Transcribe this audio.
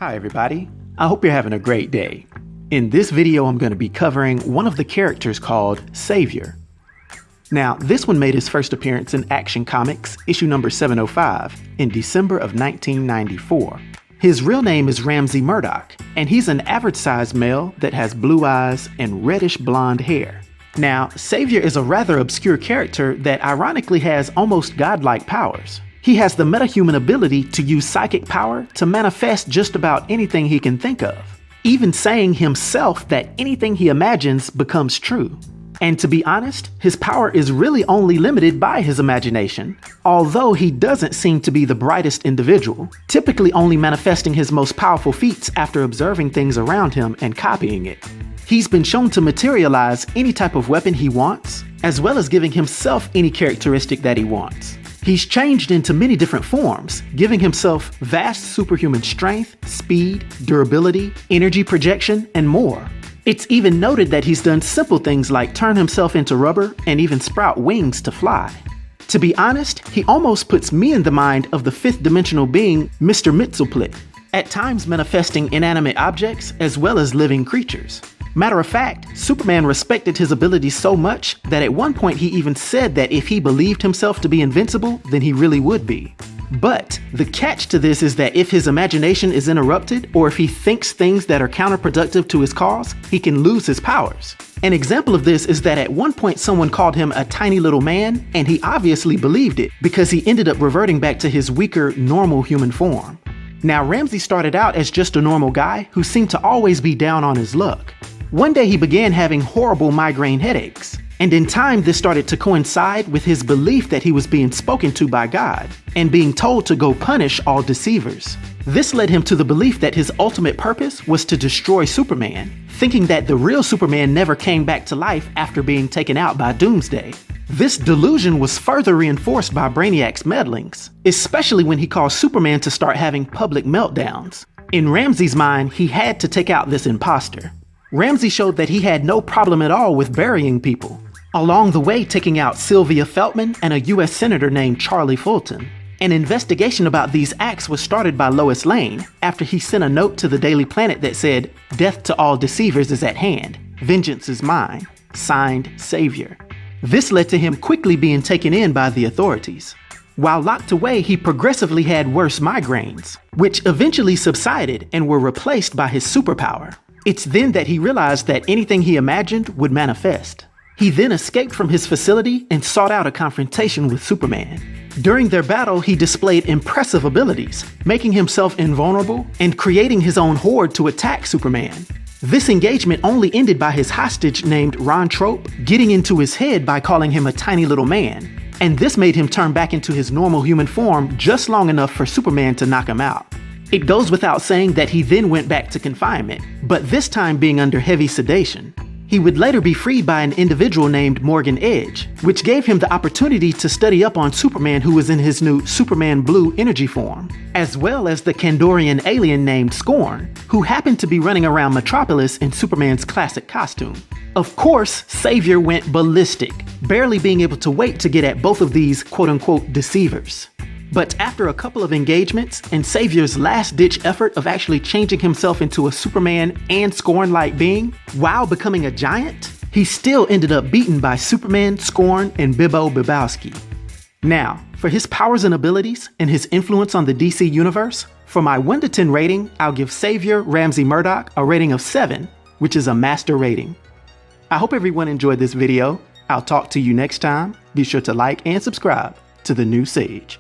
Hi everybody, I hope you're having a great day. In this video I'm going to be covering one of the characters called Saviour. Now this one made his first appearance in Action Comics issue number 705 in December of 1994. His real name is Ramsey Murdoch, and he's an average-sized male that has blue eyes and reddish blonde hair. Now, Saviour is a rather obscure character that ironically has almost godlike powers. He has the metahuman ability to use psychic power to manifest just about anything he can think of, even saying himself that anything he imagines becomes true. And to be honest, his power is really only limited by his imagination, although he doesn't seem to be the brightest individual, typically only manifesting his most powerful feats after observing things around him and copying it. He's been shown to materialize any type of weapon he wants, as well as giving himself any characteristic that he wants. He's changed into many different forms, giving himself vast superhuman strength, speed, durability, energy projection, and more. It's even noted that he's done simple things like turn himself into rubber and even sprout wings to fly. To be honest, he almost puts me in the mind of the fifth dimensional being Mr. Mxyzptlk, at times manifesting inanimate objects as well as living creatures. Matter of fact, Superman respected his abilities so much that at one point he even said that if he believed himself to be invincible, then he really would be. But the catch to this is that if his imagination is interrupted, or if he thinks things that are counterproductive to his cause, he can lose his powers. An example of this is that at one point someone called him a tiny little man, and he obviously believed it because he ended up reverting back to his weaker, normal human form. Now, Ramsey started out as just a normal guy who seemed to always be down on his luck. One day he began having horrible migraine headaches, and in time this started to coincide with his belief that he was being spoken to by God, and being told to go punish all deceivers. This led him to the belief that his ultimate purpose was to destroy Superman, thinking that the real Superman never came back to life after being taken out by Doomsday. This delusion was further reinforced by Brainiac's meddlings, especially when he caused Superman to start having public meltdowns. In Ramsey's mind, he had to take out this imposter. Ramsey showed that he had no problem at all with burying people, along the way taking out Sylvia Feltman and a US Senator named Charlie Fulton. An investigation about these acts was started by Lois Lane after he sent a note to the Daily Planet that said, "Death to all deceivers is at hand. Vengeance is mine. Signed, Saviour." This led to him quickly being taken in by the authorities. While locked away, he progressively had worse migraines, which eventually subsided and were replaced by his superpower. It's then that he realized that anything he imagined would manifest. He then escaped from his facility and sought out a confrontation with Superman. During their battle, he displayed impressive abilities, making himself invulnerable and creating his own horde to attack Superman. This engagement only ended by his hostage named Ron Trope getting into his head by calling him a tiny little man, and this made him turn back into his normal human form just long enough for Superman to knock him out. It goes without saying that he then went back to confinement, but this time being under heavy sedation. He would later be freed by an individual named Morgan Edge, which gave him the opportunity to study up on Superman, who was in his new Superman Blue energy form, as well as the Kandorian alien named Scorn, who happened to be running around Metropolis in Superman's classic costume. Of course, Saviour went ballistic, barely being able to wait to get at both of these quote-unquote deceivers. But after a couple of engagements and Saviour's last-ditch effort of actually changing himself into a Superman and Scorn-like being, while becoming a giant, he still ended up beaten by Superman, Scorn, and Bibbo Bibowski. Now, for his powers and abilities and his influence on the DC universe, for my 1 to 10 rating, I'll give Saviour Ramsey Murdoch a rating of 7, which is a master rating. I hope everyone enjoyed this video. I'll talk to you next time. Be sure to like and subscribe to The New Sage.